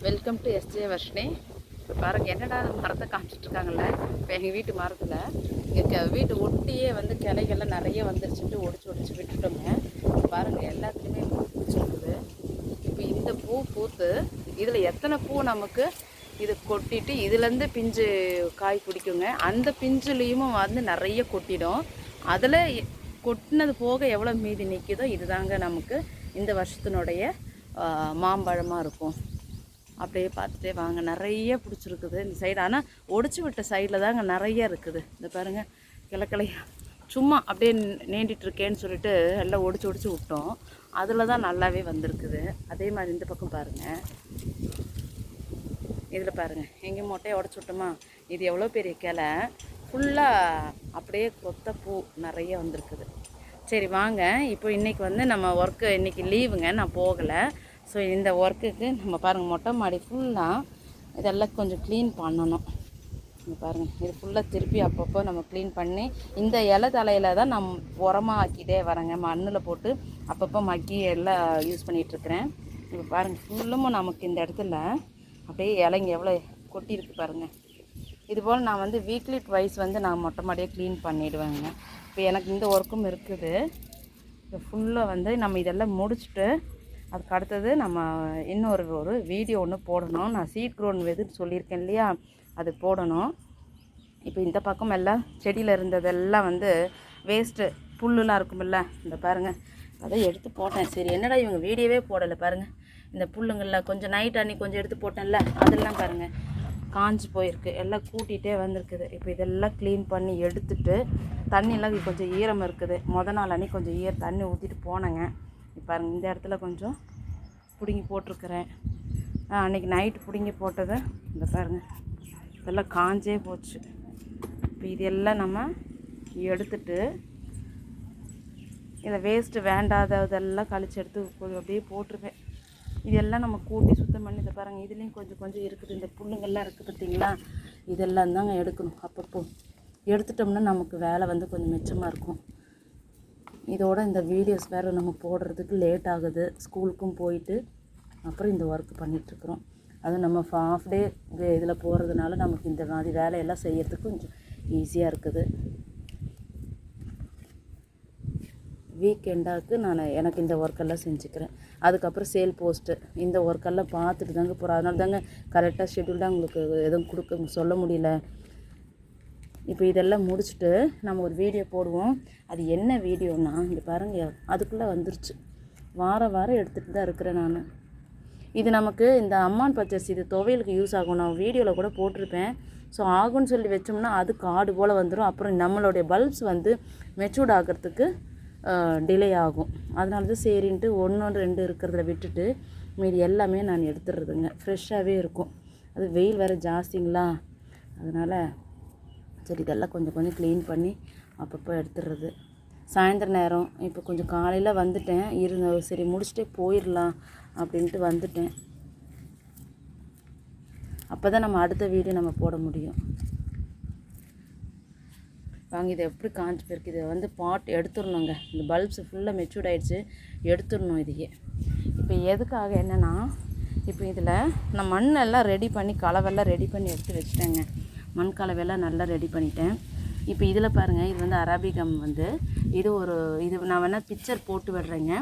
Welcome to SJ Varshini. இப்போ பாருங்கள் என்னடா மரத்தை காமிச்சிட்ருக்காங்கல்ல. இப்போ எங்கள் வீட்டு மரத்தில் இங்கே வீட்டு ஒட்டியே வந்து கிளைகள்லாம் நிறைய வந்துருச்சுட்டு ஒடிச்சு விட்டுட்டோங்க. பாருங்கள் எல்லாத்துலேயுமே பூ பிடிச்சிருக்குது. இப்போ இந்த பூ பூத்து இதில் எத்தனை பூ நமக்கு இது கொட்டிட்டு இதுலேருந்து பிஞ்சு காய் பிடிக்குங்க. அந்த பிஞ்சுலேயும் வந்து நிறைய கொட்டிடும். அதில் கொட்டினது போக எவ்வளோ மீதி நிற்கிதோ இதுதாங்க நமக்கு இந்த வருஷத்தினுடைய மாம்பழமாக இருக்கும். அப்படியே பார்த்துட்டே வாங்க. நிறைய பிடிச்சிருக்குது இந்த சைடு. ஆனால் ஒடிச்சு விட்ட சைடில் தாங்க நிறைய இருக்குது. இந்த பாருங்கள் கிளக்கிளையா சும்மா அப்படியே நீண்டிகிட்ருக்கேன்னு சொல்லிட்டு எல்லாம் ஒடிச்சு விட்டோம். அதில் தான் நல்லாவே வந்திருக்குது. அதே மாதிரி இந்த பக்கம் பாருங்கள். இதில் பாருங்கள் எங்கேயும் மொட்டையை உடச்சி விட்டோமா. இது எவ்வளோ பெரிய கிளை ஃபுல்லாக அப்படியே கொத்த பூ நிறைய வந்திருக்குது. சரி வாங்க. இப்போ இன்றைக்கி வந்து நம்ம ஒர்க்கு இன்றைக்கி லீவுங்க, நான் போகலை. ஸோ இந்த ஒர்க்குக்கு நம்ம பாருங்கள் மொட்டை மாடி ஃபுல்லாக இதெல்லாம் கொஞ்சம் க்ளீன் பண்ணணும். இங்கே பாருங்கள் இது ஃபுல்லாக திருப்பி அப்பப்போ நம்ம க்ளீன் பண்ணி இந்த இலை தலையில் தான் நான் உரமாக ஆக்கிட்டே வரேங்க. மண்ணில் போட்டு அப்பப்போ மக்கி எல்லாம் யூஸ் பண்ணிகிட்ருக்கிறேன். இப்போ பாருங்கள் ஃபுல்லும் நமக்கு இந்த இடத்துல அப்படியே இலைங்க எவ்வளோ கொட்டியிருக்கு பாருங்கள். இதுபோல் நான் வந்து வீக்லி ட்வைஸ் வந்து நான் மொட்டை மாடியை க்ளீன் பண்ணிவிடுவேங்க. இப்போ எனக்கு இந்த ஒர்க்கும் இருக்குது. இப்போ ஃபுல்லாக வந்து நம்ம இதெல்லாம் முடிச்சுட்டு அதுக்கு அடுத்தது நம்ம இன்னொரு வீடியோ ஒன்று போடணும். நான் சீட் க்ரோன் வெதுன்னு சொல்லியிருக்கேன் இல்லையா, அது போடணும். இப்போ இந்த பக்கம் எல்லாம் செடியில் இருந்ததெல்லாம் வந்து வேஸ்ட்டு புல்லுலாம் இருக்குமில்ல, இந்த பாருங்கள் அதை எடுத்து போட்டேன். சரி என்னடா இவங்க வீடியோவே போடலை பாருங்கள். இந்த புல்லுங்களில் கொஞ்சம் நைட் அன்றைக்கி கொஞ்சம் எடுத்து போட்டேன்ல, அதெல்லாம் பாருங்கள் காஞ்சி போயிருக்கு. எல்லாம் கூட்டிகிட்டே வந்திருக்குது. இப்போ இதெல்லாம் க்ளீன் பண்ணி எடுத்துட்டு தண்ணியெல்லாம் கொஞ்சம் ஈரம் இருக்குது. நாள் அன்றைக்கி கொஞ்சம் தண்ணி ஊற்றிட்டு போனேங்க. இப்போ பாருங்கள் இந்த இடத்துல கொஞ்சம் பிடுங்கி போட்டிருக்கிறேன். அன்றைக்கி நைட்டு பிடுங்கி போட்டதை இந்த பாருங்கள் இதெல்லாம் காஞ்சே போச்சு. இப்போ இதெல்லாம் நம்ம எடுத்துட்டு இதை வேஸ்ட்டு வேண்டாததெல்லாம் கழிச்சு எடுத்து அப்படியே போட்டிருப்பேன். இதெல்லாம் நம்ம கூட்டி சுத்தம் பண்ணி இதை பாருங்கள் இதுலேயும் கொஞ்சம் இருக்குது. இந்த புல்லுங்கள்லாம் இருக்குது பார்த்திங்களா, இதெல்லாம் தாங்க எடுக்கணும். அப்பப்போ எடுத்துட்டோம்னா நமக்கு வேலை வந்து கொஞ்சம் மிச்சமாக இருக்கும். இதோட இந்த வீடியோஸ் வேறு நம்ம போடுறதுக்கு லேட் ஆகுது. ஸ்கூலுக்கும் போயிட்டு அப்புறம் இந்த ஒர்க் பண்ணிகிட்ருக்குறோம். அது நம்ம ஹாஃப் டே இதில் போகிறதுனால நமக்கு இந்த மாதிரி வேலையெல்லாம் செய்யறதுக்கு கொஞ்சம் ஈஸியாக இருக்குது. வீக்கெண்டாவுக்கு எனக்கு இந்த ஒர்க்கெல்லாம் செஞ்சுக்கிறேன். அதுக்கப்புறம் சேல் போஸ்ட்டு இந்த ஒர்க்கெல்லாம் பார்த்துட்டு தாங்க போகிறோம். அதனால தாங்க கரெக்டாக ஷெட்யூல்டாக உங்களுக்கு எதுவும் சொல்ல முடியல. இப்போ இதெல்லாம் முடிச்சுட்டு நம்ம ஒரு வீடியோ போடுவோம். அது என்ன வீடியோன்னா இங்கே பாருங்கள் அதுக்குள்ளே வந்துருச்சு. வாரம் எடுத்துகிட்டு தான் இருக்கிறேன் நான். இது நமக்கு இந்த அம்மான் பச்சரிசி இது துவையலுக்கு யூஸ் ஆகும். நான் வீடியோவில் கூட போட்டிருப்பேன். ஸோ ஆகும்னு சொல்லி வச்சோம்னா அது காடு போல் வந்துடும். அப்புறம் நம்மளுடைய பல்ப்ஸ் வந்து மெச்சூர்ட் ஆகிறதுக்கு டிலே ஆகும். அதனால தான் சரின்ட்டு 1-2 இருக்கிறத விட்டுட்டு மீதி எல்லாமே நான் எடுத்துடுறதுங்க. ஃப்ரெஷ்ஷாகவே இருக்கும். அது வெயில் வேறு ஜாஸ்திங்களா, அதனால் சரி இதெல்லாம் கொஞ்சம் க்ளீன் பண்ணி அப்பப்போ எடுத்துடுறது. சாயந்தர நேரம் இப்போ கொஞ்சம் காலையில் வந்துட்டேன். சரி முடிச்சுட்டே போயிடலாம் அப்படின்ட்டு வந்துட்டேன். அப்போ தான் நம்ம அடுத்த வீடியோ நம்ம போட முடியும். வாங்க இதை எப்படி காஞ்சி போயிருக்கு. இதை வந்து பாட் எடுத்துடணுங்க. இந்த பல்ப்ஸ் ஃபுல்லாக மெச்சூர்ட் ஆகிடுச்சு, எடுத்துடணும் இதையே. இப்போ எதுக்காக என்னென்னா இப்போ இதில் நான் மண்ணெல்லாம் ரெடி பண்ணி கலவெல்லாம் ரெடி பண்ணி எடுத்து வச்சுட்டேங்க. மண் கலவையெல்லாம் நல்லா ரெடி பண்ணிட்டேன். இப்போ இதில் பாருங்கள் இது வந்து அரபிகம் வந்து இது நான் வேணால் பிக்சர் போட்டு விடுறேங்க.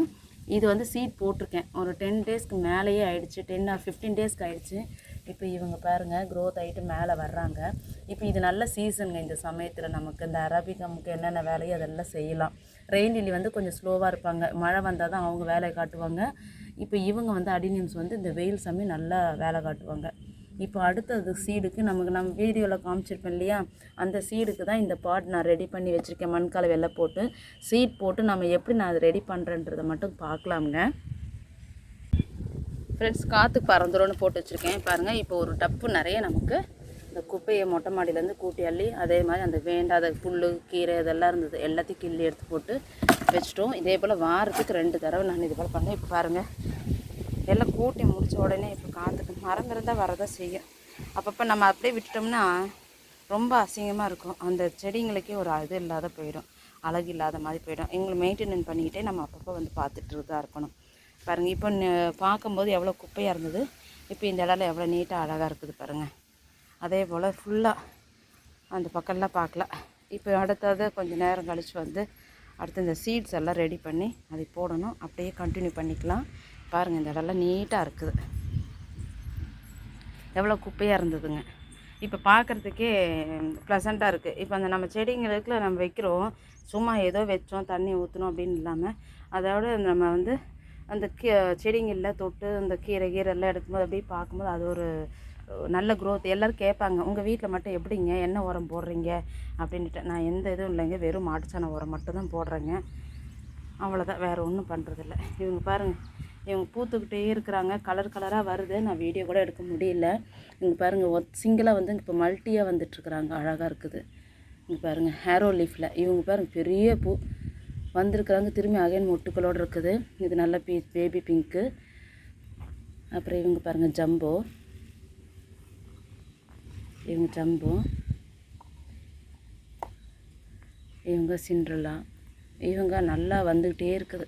இது வந்து சீட் போட்டிருக்கேன். ஒரு 10 டேஸ்க்கு மேலேயே ஆகிடுச்சு. 10 or 15 டேஸ்க்கு ஆகிடுச்சு. இப்போ இவங்க பாருங்கள் க்ரோத் ஆகிட்டு மேலே வர்றாங்க. இப்போ இது நல்ல சீசனுங்க. இந்த சமயத்தில் நமக்கு இந்த அரபிகமுக்கு என்னென்ன வேலையோ அதெல்லாம் செய்யலாம். ரெயின் லில்லி வந்து கொஞ்சம் ஸ்லோவாக இருப்பாங்க. மழை வந்தால் தான் அவங்க வேலையை காட்டுவாங்க. இப்போ இவங்க வந்து அடினியம்ஸ் வந்து இந்த வெயில் சமயம் நல்லா வேலை காட்டுவாங்க. இப்போ அடுத்தது சீடுக்கு நம்ம வீடியோவில் காமிச்சிருப்பேன் இல்லையா, அந்த சீடுக்கு தான் இந்த பாட் நான் ரெடி பண்ணி வச்சுருக்கேன். மண்கலை வெள்ளை போட்டு சீட் போட்டு நம்ம எப்படி நான் அதை ரெடி பண்ணுறேன்றதை மட்டும் பார்க்கலாமுங்க. ஃப்ரெண்ட்ஸ் காற்றுக்கு பறந்துடும்னு போட்டு வச்சுருக்கேன் பாருங்கள். இப்போ ஒரு டப்பு நிறைய நமக்கு இந்த குப்பையை மொட்டை மாடியிலேருந்து கூட்டி அள்ளி அதே மாதிரி அந்த வேண்டாத புல் கீரை இதெல்லாம் இருந்தது எல்லாத்தையும் கிள்ளி எடுத்து போட்டு வச்சுட்டோம். இதே போல் வாரத்துக்கு 2 தடவை நான் இது போல் பண்ணேன். இப்போ பாருங்கள் எல்லாம் கூட்டி முடித்த உடனே இப்போ காற்றுக்கு மரம் இருந்தால் வரதான் செய்யும். அப்பப்போ நம்ம அப்படியே விட்டுட்டோம்னா ரொம்ப அசிங்கமாக இருக்கும். அந்த செடிங்களுக்கே ஒரு இது இல்லாத போயிடும், அழகு இல்லாத மாதிரி போயிடும். எங்களை மெயின்டெனன்ஸ் பண்ணிக்கிட்டே நம்ம அப்பப்போ வந்து பார்த்துட்டு தான் இருக்கணும். பாருங்கள் இப்போ பார்க்கும்போது எவ்வளோ குப்பையாக இருந்தது. இப்போ இந்த இடம்ல எவ்வளோ நீட்டாக அழகாக இருக்குது பாருங்கள். அதே போல் ஃபுல்லாக அந்த பக்கம்லாம் பார்க்கல. இப்போ அடுத்தது கொஞ்சம் நேரம் கழித்து வந்து அடுத்து இந்த சீட்ஸ் எல்லாம் ரெடி பண்ணி அதை போடணும். அப்படியே கண்டினியூ பண்ணிக்கலாம். பாருங்கள் இந்த இடம்லாம் நீட்டாக இருக்குது. எவ்வளோ குப்பையாக இருந்ததுங்க. இப்போ பார்க்குறதுக்கே ப்ளசண்ட்டாக இருக்குது. இப்போ அந்த நம்ம செடிங்களுக்குள்ள நம்ம வைக்கிறோம், சும்மா ஏதோ வச்சோம் தண்ணி ஊற்றணும் அப்படின்னு இல்லாமல், அதோட நம்ம வந்து அந்த செடிங்களில் தொட்டு அந்த கீரை எல்லாம் எடுக்கும்போது அப்படியே பார்க்கும்போது அது ஒரு நல்ல க்ரோத். எல்லோரும் கேட்பாங்க, உங்கள் வீட்டில் மட்டும் எப்படிங்க என்ன உரம் போடுறீங்க அப்படின்ட்டு. நான் எந்த இதுவும் இல்லைங்க, வெறும் மாட்டுச்சாண உரம் மட்டும் தான் போடுறேங்க, அவ்வளோதான், வேறு ஒன்றும் பண்ணுறதில்ல. இவங்க பாருங்கள், இவங்க பூத்துக்கிட்டே இருக்கிறாங்க, கலர் கலராக வருது. நான் வீடியோ கூட எடுக்க முடியல. இங்கே பாருங்கள், சிங்கிளாக வந்து இப்போ மல்ட்டியாக வந்துட்டுருக்குறாங்க, அழகாக இருக்குது. இங்கே பாருங்கள் ஹேரோ லீஃபில் இவங்க பாருங்கள் பெரிய பூ வந்திருக்குறாங்க. திரும்பி அகைன் மொட்டுக்களோடு இருக்குது. இது நல்ல பேபி பிங்க்கு. அப்புறம் இவங்க பாருங்கள் ஜம்போ, இவங்க ஜம்போ, இவங்க சிண்ட்ரெல்லா. இவங்க நல்லா வந்துக்கிட்டே இருக்குது,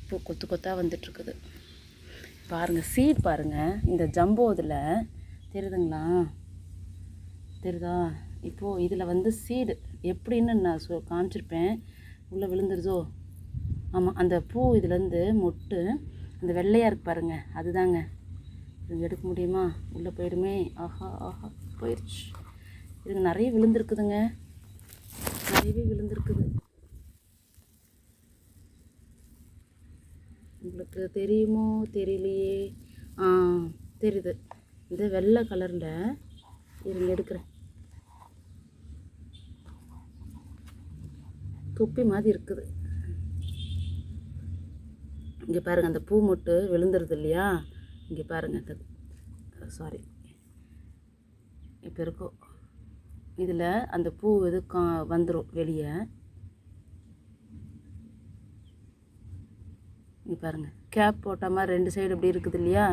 பூ கொத்து கொத்தாக வந்துட்டுருக்குது. பாருங்கள் சீட் பாருங்கள், இந்த ஜம்போ இதில் தெரியுதுங்களா, தெரியுதா? இப்போது இதில் வந்து சீடு எப்படின்னு நான் காமிச்சிருப்பேன். உள்ளே விழுந்துருதோ? ஆமாம், அந்த பூ இதுலேருந்து மொட்டு அந்த வெள்ளையாக இருக்கு பாருங்கள், அதுதாங்க. இது எடுக்க முடியுமா? உள்ளே போயிடுமே. ஆஹா ஆஹா போயிடுச்சு. இதுங்க நிறைய விழுந்துருக்குதுங்க, நிறையவே விழுந்துருக்குது. உங்களுக்கு தெரியுமோ தெரியலையே? தெரியுது. இந்த வெள்ளை கலரில் இருங்க எடுக்கிறேன். தொப்பி மாதிரி இருக்குது. இங்கே பாருங்கள், அந்த பூ மொட்டு விழுந்துருது இல்லையா? இங்கே பாருங்கள், சாரி இப்போ இருக்கும். இதில் அந்த பூ இது வந்துடும் வெளியே. இங்கே பாருங்கள், கேப் போட்ட மாதிரி 2 சைடு இப்படி இருக்குது இல்லையா?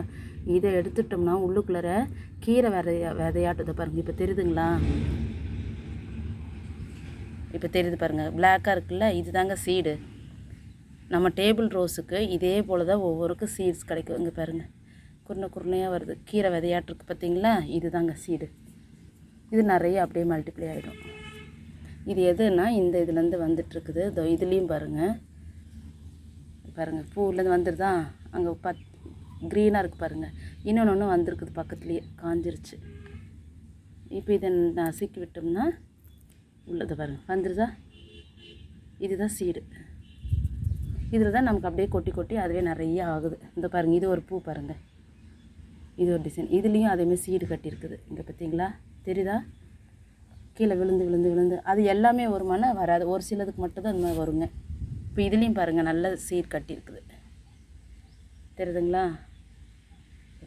இதை எடுத்துட்டோம்னா உள்ளுக்குள்ளார கீரை விதையாட்டுதை பாருங்கள். இப்போ தெரியுதுங்களா? இப்போ தெரியுது பாருங்கள், பிளாக்காக இருக்குல்ல, இது தாங்க சீடு. நம்ம டேபிள் ரோஸுக்கு இதே போல் தான் ஒவ்வொருக்கும் சீட்ஸ் கிடைக்கும். இங்கே பாருங்கள், குருணையாக வருது, கீரை விதையாட்டிருக்கு பார்த்தீங்களா? இது தாங்க சீடு. இது நிறைய அப்படியே மல்டிப்ளை ஆகிடும். இது எதுன்னா இந்த இதுலேருந்து வந்துட்டுருக்குது. இதோ இதுலேயும் பாருங்கள், பாருங்கள் பூவிலேருந்து வந்துடுதா? அங்கே க்ரீனாக இருக்குது பாருங்கள். இன்னொன்று வந்திருக்குது பக்கத்துலேயே, காஞ்சிருச்சு. இப்போ இதை நசுக்கி விட்டோம்னா உள்ளது பாருங்கள் வந்துடுதா? இதுதான் சீடு. இதில் தான் நமக்கு அப்படியே கொட்டி கொட்டி அதுவே நிறைய ஆகுது. இந்த பாருங்கள், இது ஒரு பூ பாருங்கள், இது ஒரு டிசைன். இதுலேயும் அதேமாதிரி சீடு கட்டியிருக்குது. இங்கே பார்த்தீங்களா? தெரியுதா? கீழே விழுந்து விழுந்து விழுந்து அது எல்லாமே வருமானா வராது, ஒரு சிலதுக்கு மட்டும்தான் அந்த மாதிரி வருங்க. இப்போ இதுலேயும் பாருங்கள், நல்ல சீடு கட்டியிருக்குது. தெரியுதுங்களா?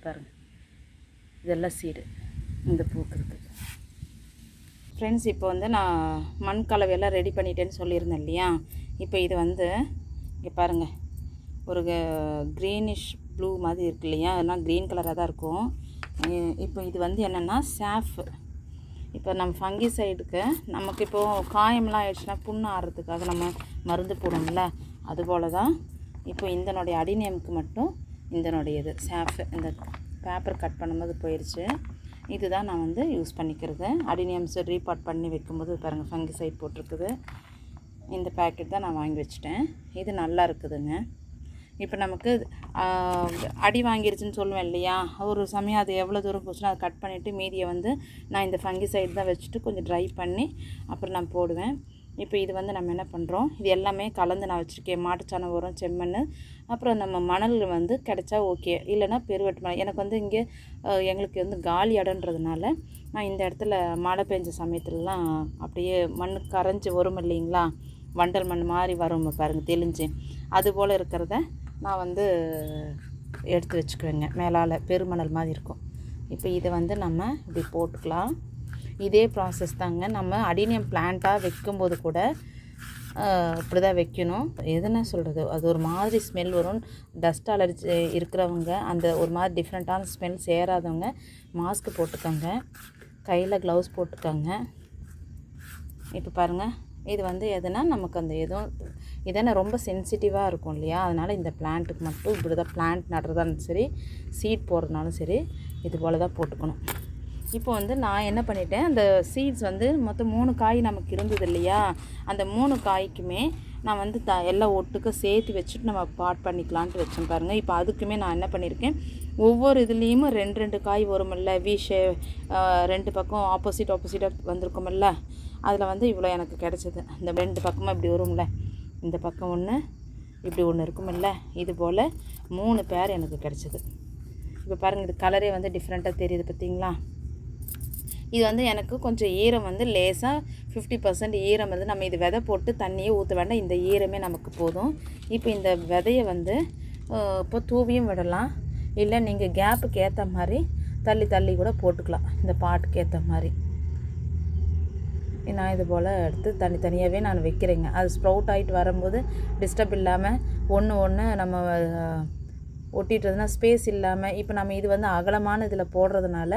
பாருங்கள், இதெல்லாம் சீடு இந்த பூக்கு இருக்குது. ஃப்ரெண்ட்ஸ், இப்போ வந்து நான் மண் கலவையெல்லாம் ரெடி பண்ணிட்டேன்னு சொல்லியிருந்தேன் இல்லையா? இப்போ இது வந்து இங்கே பாருங்கள், ஒரு க்ரீனிஷ் ப்ளூ மாதிரி இருக்கு இல்லையா? அதனால் க்ரீன் கலராக தான் இருக்கும். இப்போ இது வந்து என்னென்னா சாஃப். இப்போ நம்ம ஃபங்கி சைடுக்கு நமக்கு இப்போது காயம்லாம் ஆயிடுச்சுன்னா புண்ணு ஆடுறதுக்காக நம்ம மருந்து போடுவோம்ல, அதுபோல் தான் இப்போ இதனுடைய அடிநேமுக்கு மட்டும் இதனுடைய இது சாஃப் இந்த பேப்பர் கட் பண்ணும்போது போயிடுச்சு. இதுதான் நான் வந்து யூஸ் பண்ணிக்கிறது. அடினியம்ஸ் ரீபாட் பண்ணி வைக்கும்போது பாருங்கள் ஃபங்கி சைட் போட்டிருக்குது. இந்த பேக்கெட் தான் நான் வாங்கி வச்சுட்டேன். இது நல்லா இருக்குதுங்க. இப்போ நமக்கு அடி வாங்கிருச்சுன்னு சொல்லுவேன் இல்லையா? ஒரு சமயம் அது எவ்வளோ தூரம் போச்சுன்னா அதை கட் பண்ணிவிட்டு மீதியை வந்து நான் இந்த ஃபங்கி சைடு தான் வச்சுட்டு கொஞ்சம் ட்ரை பண்ணி அப்புறம் நான் போடுவேன். இப்போ இது வந்து நம்ம என்ன பண்ணுறோம், இது எல்லாமே கலந்து நான் வச்சுருக்கேன். மாட்டுச்சாணம் உரம், செம்மண், அப்புறம் நம்ம மணல் வந்து கிடச்சா ஓகே, இல்லைனா பெருவெட்டு மணல். எனக்கு வந்து இங்கே எங்களுக்கு வந்து காலி இடன்றதுனால நான் இந்த இடத்துல மழை பெஞ்ச சமயத்துலலாம் அப்படியே மண் கரைஞ்சி வரும் இல்லைங்களா, வண்டல் மண் மாதிரி வரும் பாருங்கள் தெளிஞ்சு, அதுபோல் இருக்கிறத நான் வந்து எடுத்து வச்சுக்குவேங்க. மேலால் பெருமணல் மாதிரி இருக்கும். இப்போ இதை வந்து நம்ம இப்படி போட்டுக்கலாம். இதே ப்ராசஸ் தாங்க. நம்ம அடினியம் பிளான்ட்டாக வைக்கும்போது கூட இப்படி தான் வைக்கணும். எதுனா சொல்கிறது, அது ஒரு மாதிரி ஸ்மெல் வரும். டஸ்ட் அலர்ஜி இருக்கிறவங்க, அந்த ஒரு மாதிரி டிஃப்ரெண்ட்டான ஸ்மெல் சேராதவங்க மாஸ்க் போட்டுக்கோங்க, கையில் க்ளவுஸ் போட்டுக்கோங்க. இப்போ பாருங்கள், இது வந்து எதுனா நமக்கு அந்த எதுவும் இதென்ன ரொம்ப சென்சிட்டிவாக இருக்கும் இல்லையா, அதனால் இந்த பிளான்ட்டுக்கு மட்டும் இப்படி தான் பிளான்ட் நடுறதாலும் சரி சீட் போடுறதுனாலும் சரி இது போல் தான் போட்டுக்கணும். இப்போ வந்து நான் என்ன பண்ணிட்டேன், அந்த சீட்ஸ் வந்து மொத்தம் 3 காய் நமக்கு இருந்தது இல்லையா, அந்த 3 காய்க்குமே நான் வந்து எல்லாம் ஒட்டுக்க சேர்த்து வச்சுட்டு நம்ம பாட் பண்ணிக்கலான்ட்டு வச்சேன் பாருங்கள். இப்போ அதுக்குமே நான் என்ன பண்ணியிருக்கேன், ஒவ்வொரு இதுலேயும் 2 காய் வருமில்ல, விஷே 2 பக்கம் ஆப்போசிட்டாக வந்திருக்குமில்ல, அதில் வந்து இவ்வளோ எனக்கு கிடச்சிது. இந்த 2 பக்கமாக இப்படி வரும்ல, இந்த பக்கம் ஒன்று இப்படி ஒன்று இருக்குமில்ல, இது போல் 3 பேர் எனக்கு கிடச்சிது. இப்போ பாருங்கள், இது கலரே வந்து டிஃப்ரெண்ட்டாக தெரியுது பார்த்தீங்களா. இது வந்து எனக்கு கொஞ்சம் ஈரம் வந்து லேசாக 50% ஈரம் வந்து நம்ம இது விதை போட்டு தண்ணியே ஊற்ற வேண்டாம், இந்த ஈரமே நமக்கு போதும். இப்போ இந்த விதையை வந்து இப்போ தூவியும் விடலாம், இல்லை நீங்கள் கேப்புக்கு ஏற்ற மாதிரி தள்ளி கூட போட்டுக்கலாம். இந்த பாட்டுக்கு ஏற்ற மாதிரி நான் இது போல் எடுத்து தனித்தனியாகவே நான் வைக்கிறேங்க. அது ஸ்ப்ரவுட் ஆகிட்டு வரும்போது டிஸ்டர்ப் இல்லாமல் ஒன்று நம்ம ஒட்டிட்டுறதுனா ஸ்பேஸ் இல்லாமல், இப்போ நம்ம இது வந்து அகலமான இதில் போடுறதுனால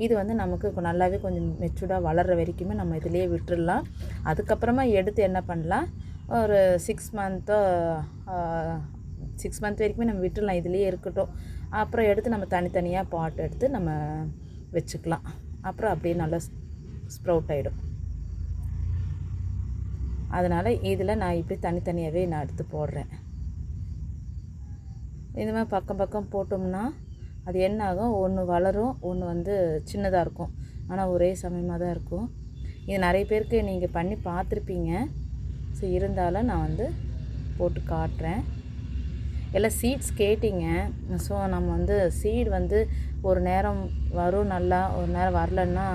இது வந்து நமக்கு நல்லாவே கொஞ்சம் மெச்சூர்டாக வளர்கிற வரைக்குமே நம்ம இதிலேயே விட்டுடலாம். அதுக்கப்புறமா எடுத்து என்ன பண்ணலாம், ஒரு 6 மந்த் வரைக்குமே நம்ம விட்டுடலாம், இதுலேயே இருக்கட்டும். அப்புறம் எடுத்து நம்ம தனித்தனியாக பாட் எடுத்து நம்ம வச்சுக்கலாம். அப்புறம் அப்படியே நல்லா ஸ்ப்ரவுட் ஆகிடும். அதனால் இதில் நான் இப்படி தனித்தனியாகவே நான் எடுத்து போடுறேன். இந்த மாதிரி பக்கம் போட்டோம்னா அது என்ன ஆகும், ஒன்று வளரும், ஒன்று வந்து சின்னதாக இருக்கும், ஆனால் ஒரே சமயமாக தான் இருக்கும். இது நிறைய பேருக்கு நீங்கள் பண்ணி பார்த்துருப்பீங்க. ஸோ இருந்தாலும் நான் வந்து போட்டு காட்டுறேன். எல்லாம் சீட்ஸ் கேட்டிங்க. ஸோ நம்ம வந்து சீட் வந்து ஒரு நேரம் வரும் நல்லா, ஒரு நேரம் வரலன்னா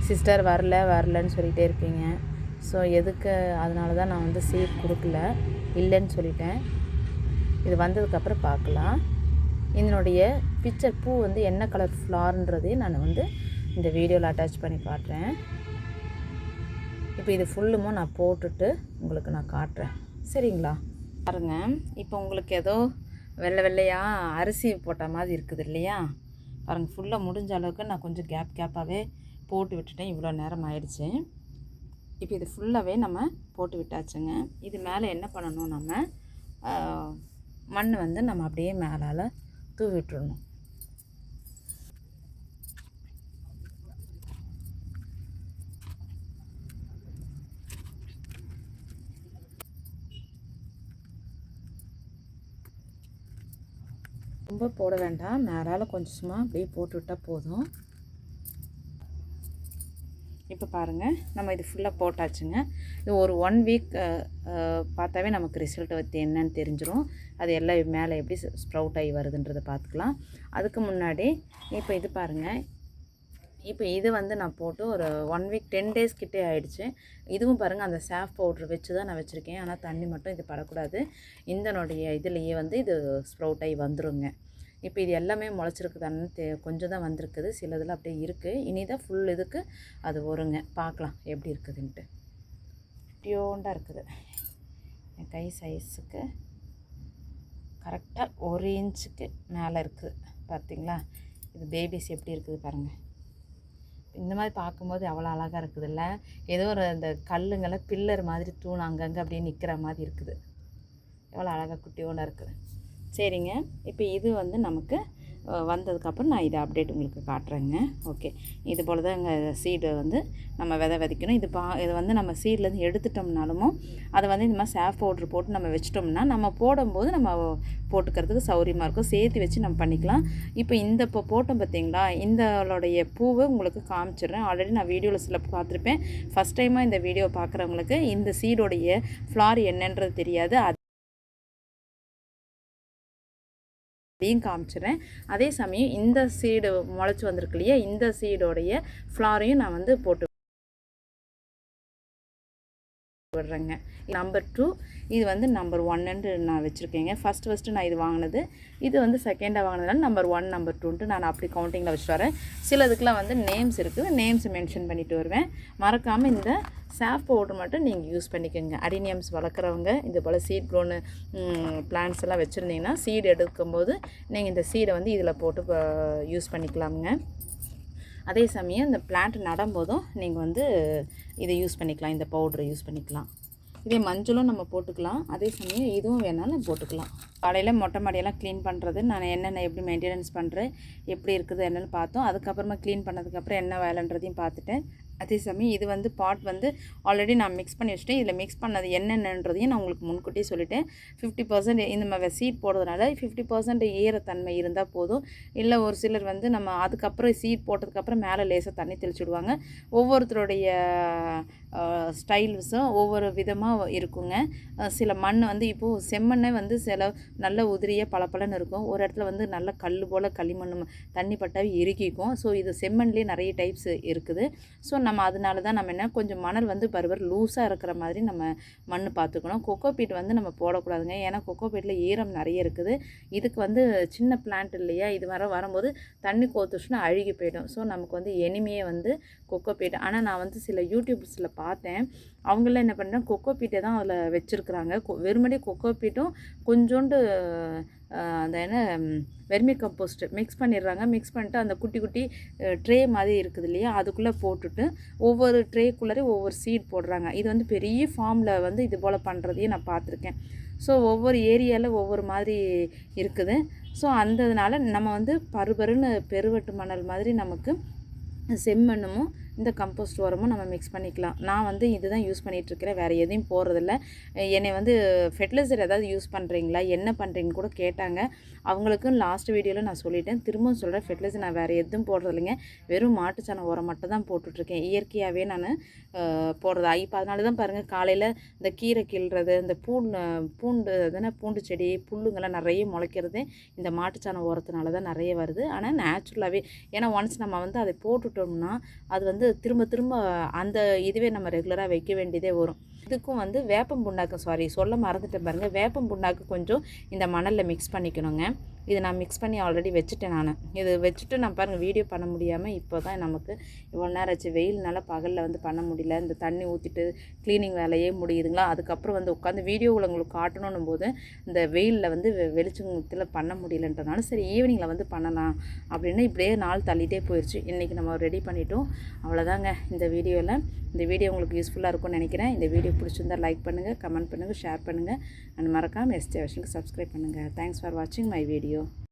சிஸ்டர் வரலன்னு சொல்லிகிட்டே இருப்பீங்க. ஸோ எதுக்கு, அதனால தான் நான் வந்து சீட் கொடுக்கல, இல்லைன்னு சொல்லிட்டேன். இது வந்ததுக்கப்புறம் பார்க்கலாம். இதனுடைய பிக்சர் பூ வந்து என்ன கலர் ஃப்ளார்ன்றதையும் நான் வந்து இந்த வீடியோவில் அட்டாச் பண்ணி காட்டுறேன். இப்போ இது ஃபுல்லுமும் நான் போட்டுட்டு உங்களுக்கு நான் காட்டுறேன், சரிங்களா? பாருங்க, இப்போ உங்களுக்கு ஏதோ வெள்ளையாக அரிசி போட்ட மாதிரி இருக்குது இல்லையா. பாருங்கள், ஃபுல்லாக முடிஞ்ச அளவுக்கு நான் கொஞ்சம் கேப்பாகவே போட்டு விட்டுட்டேன். இவ்வளோ நேரம் ஆயிடுச்சு. இப்போ இது ஃபுல்லாகவே நம்ம போட்டு விட்டாச்சுங்க. இது மேலே என்ன பண்ணணும், நம்ம மண் வந்து நம்ம அப்படியே மேலால் தூவி விட்டுறணும். ரொம்ப போட வேண்டாம், மேலால் கொஞ்சம் சும்மா அப்படியே போட்டு விட்டால் போதும். இப்போ பாருங்கள், நம்ம இது ஃபுல்லாக போட்டாச்சுங்க. இது ஒரு 1 வீக் பார்த்தாவே நமக்கு ரிசல்ட் வந்து என்னன்னு தெரிஞ்சிடும். அது எல்லாம் மேலே எப்படி ஸ்ப்ரவுட் ஆகி வருதுன்றதை பார்த்துக்கலாம். அதுக்கு முன்னாடி இப்போ இது பாருங்கள், இப்போ இது வந்து நான் போட்டு ஒரு 1 வீக் 10 டேஸ் கிட்டே ஆகிடுச்சு. இதுவும் பாருங்கள், அந்த சாஃப் பவுட்ரு வச்சு தான் நான் வச்சுருக்கேன். ஆனால் தண்ணி மட்டும் இது படக்கூடாது. இதனுடைய இதுலேயே வந்து இது ஸ்ப்ரவுட் ஆகி வந்துருங்க. இப்போ இது எல்லாமே முளைச்சிருக்குதான்னு கொஞ்சம் தான் வந்திருக்குது, சில இதில் அப்படியே இருக்குது. இனி தான் ஃபுல் இதுக்கு அது வருங்க. பார்க்கலாம் எப்படி இருக்குதுன்ட்டு. டியோண்டாக இருக்குது, என் கை சைஸுக்கு கரெக்டாக 1 இன்ச்சுக்கு மேலே இருக்குது. பார்த்திங்களா, இது பேபிஸ் எப்படி இருக்குது பாருங்கள். இந்த மாதிரி பார்க்கும்போது அவ்வளோ அழகாக இருக்குது இல்லை, ஏதோ ஒரு அந்த கல்லுங்களை பில்லர் மாதிரி தூண் அங்கங்கே அப்படியே நிற்கிற மாதிரி இருக்குது. எவ்வளோ அழகாக குட்டியோண்டாக இருக்குது. சரிங்க, இப்போ இது வந்து நமக்கு வந்ததுக்கப்புறம் நான் இதை அப்டேட் உங்களுக்கு காட்டுறேங்க. ஓகே, இது போல் தான் எங்கள் சீடை வந்து நம்ம விதைக்கணும். இது வந்து நம்ம சீட்லேருந்து எடுத்துட்டோம்னாலும் அதை வந்து இந்த மாதிரி சாஃப் பவுட்ரு போட்டு நம்ம வச்சிட்டோம்னா நம்ம போடும்போது நம்ம போட்டுக்கிறதுக்கு சௌரியமாக இருக்கும். சேர்த்து வச்சு நம்ம பண்ணிக்கலாம். இப்போ இப்போ போட்டோம் பார்த்தீங்களா, இந்தளுடைய பூவை உங்களுக்கு காமிச்சிடுறேன். ஆல்ரெடி நான் வீடியோவில் சில பார்த்துருப்பேன். ஃபஸ்ட் டைமாக இந்த வீடியோ பார்க்குறவங்களுக்கு இந்த சீடோடைய ஃப்ளார் என்னன்றது தெரியாது, அதையும் காமிச்சிடுறேன். அதே சமயம் இந்த சீடு முளைச்சி வந்திருக்கு இல்லையா, இந்த சீடோடைய ஃப்ளாரையும் நான் வந்து போட்டு விடுறேங்க. நம்பர் 2 இது வந்து நம்பர் 1 நான் வச்சுருக்கேங்க. ஃபஸ்ட்டு நான் இது வாங்கினது, இது வந்து செகண்டாக வாங்கினதுனால நம்பர் 1 நம்பர் 2 நான் அப்படி கவுண்டிங்கில் வச்சுட்டு வரேன். சிலதுக்கெலாம் வந்து நேம்ஸ் இருக்குது, நேம்ஸ் மென்ஷன் பண்ணிட்டு வருவேன். மறக்காமல் இந்த சாஃப் பவுடர் மட்டும் நீங்கள் யூஸ் பண்ணிக்கோங்க. அடினியம்ஸ் வளர்க்குறவங்க இது போல் சீட் க்ரோனு பிளான்ட்ஸ் எல்லாம் வச்சுருந்தீங்கன்னா சீடு எடுக்கும்போது நீங்கள் இந்த சீடை வந்து இதில் போட்டு யூஸ் பண்ணிக்கலாமுங்க. அதே சமயம் இந்த பிளான்ட் நடும்போதும் நீங்கள் வந்து இதை யூஸ் பண்ணிக்கலாம், இந்த பவுடரை யூஸ் பண்ணிக்கலாம். இதே மஞ்சளும் நம்ம போட்டுக்கலாம், அதே சமயம் இதுவும் வேணாலும் போட்டுக்கலாம். காலையில் மொட்டை மாடியெல்லாம் க்ளீன் பண்ணுறது நான் என்னென்ன எப்படி மெயின்டெனன்ஸ் பண்ணுறேன், எப்படி இருக்குது என்னென்னு பார்த்தோம். அதுக்கப்புறமா க்ளீன் பண்ணதுக்கப்புறம் என்ன வேலைன்றதையும் பார்த்துட்டேன். அதே சமயம் இது வந்து பாட் வந்து ஆல்ரெடி நான் மிக்ஸ் பண்ணி வச்சுட்டேன். இதில் மிக்ஸ் பண்ணது என்னென்னன்றதையும் நான் உங்களுக்கு முன்கூட்டியே சொல்லிட்டேன். 50% இந்த மாதிரி சீட் போடுறதுனால 50% ஈரத்தன்மை இருந்தால் போதும். இல்லை ஒரு சிலர் வந்து நம்ம அதுக்கப்புறம் சீட் போட்டதுக்கப்புறம் மேலே லேசாக தண்ணி தெளிச்சுடுவாங்க. ஒவ்வொருத்தருடைய ஸ்டைல்ஸும் ஒவ்வொரு விதமாக இருக்குங்க. சில மண் வந்து இப்போது செம்மண்ணே வந்து சில நல்ல உதிரியாக பளபளன்னு இருக்கும். ஒரு இடத்துல வந்து நல்ல கல் போல் களிமண் தண்ணி பட்டாவே இறுக்கிக்கும். ஸோ இது செம்மண்லேயே நிறைய டைப்ஸ் இருக்குது. ஸோ நம்ம அதனால தான் நம்ம என்ன கொஞ்சம் மணல் வந்து பருவர் லூஸாக இருக்கிற மாதிரி நம்ம மண் பார்த்துக்கணும். கொக்கோ பீட் வந்து நம்ம போடக்கூடாதுங்க. ஏன்னா கொக்கோ பீட்டில் ஈரம் நிறைய இருக்குது. இதுக்கு வந்து சின்ன பிளான்ட் இல்லையா, இது வரும்போது தண்ணி கோத்துச்சுன்னா அழுகி போயிடும். ஸோ நமக்கு வந்து எனிமையே வந்து கொக்கோ பீட். ஆனால் நான் வந்து சில யூடியூப்ஸில் பார்த்தேன், அவங்களாம் என்ன பண்ணுறேன் கொக்கோ பீட்டை தான் அதில் வச்சுருக்குறாங்க. வெறுமனே கொக்கோ பீட்டும் கொஞ்சோண்டு அந்த என்ன வெர்மி கம்போஸ்ட் மிக்ஸ் பண்ணிடுறாங்க. மிக்ஸ் பண்ணிட்டு அந்த குட்டி குட்டி ட்ரே மாதிரி இருக்குது இல்லையா, அதுக்குள்ளே போட்டுட்டு ஒவ்வொரு ட்ரேக்குள்ளே ஒவ்வொரு சீட் போடுறாங்க. இது வந்து பெரிய ஃபார்மில் வந்து இது போல் பண்ணுறதையும் நான் பார்த்துருக்கேன். ஸோ ஒவ்வொரு ஏரியாவில் ஒவ்வொரு மாதிரி இருக்குது. ஸோ அந்ததுனால நம்ம வந்து பருபருன்னு பெருவெட்டு மணல் மாதிரி நமக்கு செம்மண்ணும் இந்த கம்போஸ்ட் உரமும் நம்ம மிக்ஸ் பண்ணிக்கலாம். நான் வந்து இதுதான் யூஸ் பண்ணிகிட்ருக்கிறேன், வேறு எதையும் போடுறதில்ல. என்னை வந்து ஃபெர்டிலைசர் ஏதாவது யூஸ் பண்ணுறீங்களா, என்ன பண்ணுறீங்கன்னு கூட கேட்டாங்க. அவங்களுக்கும் லாஸ்ட் வீடியோவில் நான் சொல்லிட்டேன், திரும்பவும் சொல்கிறேன், ஃபெர்டிலைசர் நான் வேறு எதுவும் போடுறதில்லைங்க. வெறும் மாட்டுச்சாணம் உரம் மட்டும் தான் போட்டுட்ருக்கேன். இயற்கையாகவே நான் போடுறதா. இப்போ அதனால தான் பாருங்கள், காலையில் இந்த கீரை கிள்றது, இந்த பூண்டு தானே பூண்டு செடி புல்லுங்கெல்லாம் நிறைய முளைக்கிறது இந்த மாட்டுச்சாணம் உரத்தினால தான் நிறைய வருது. ஆனால் நேச்சுரலாகவே, ஏன்னா ஒன்ஸ் நம்ம வந்து அதை போட்டுட்டோம்னா அது வந்து திரும்ப திரும்ப அந்த இதுவே நம்ம ரெகுலராக வைக்க வேண்டியதே வரும். இதுக்கும் வந்து வேப்பம் புண்ணாக்கு சொல்ல மறந்துட்டேன் பாருங்கள், வேப்பம் புண்ணாக்கு கொஞ்சம் இந்த மணலில் மிக்ஸ் பண்ணிக்கணுங்க. இதை நான் மிக்ஸ் பண்ணி ஆல்ரெடி வச்சுட்டேன். நான் இது வச்சுட்டு நான் பாருங்கள் வீடியோ பண்ண முடியாமல் இப்போ தான் நமக்கு இவ்வளோ நேரம் ஆச்சு. வெயில்னால பகலில் வந்து பண்ண முடியல. இந்த தண்ணி ஊற்றிட்டு க்ளீனிங் வேலையே முடியுதுங்களா. அதுக்கப்புறம் வந்து உட்காந்து வீடியோவில் உங்களுக்கு காட்டணும் போது இந்த வெயிலில் வந்து வெளிச்சத்தில் பண்ண முடியலன்றனால சரி ஈவினிங்கில் வந்து பண்ணலாம் அப்படின்னு இப்படியே நாள் தள்ளிகிட்டே போயிடுச்சு. இன்றைக்கி நம்ம ரெடி பண்ணிட்டோம். அவ்வளோதாங்க இந்த வீடியோவில். இந்த வீடியோ உங்களுக்கு யூஸ்ஃபுல்லாக இருக்கும்னு நினைக்கிறேன். இந்த வீடியோ பிடிச்சிருந்தால் லைக் பண்ணுங்கள், கமெண்ட் பண்ணுங்கள், ஷேர் பண்ணுங்கள். அண்ட் மறக்காமல் எஸ்ஜே விஷனுக்கு சப்ஸ்கிரைப் பண்ணுங்கள். தேங்க்ஸ் ஃபார் வாட்சிங் மை வீடியோ.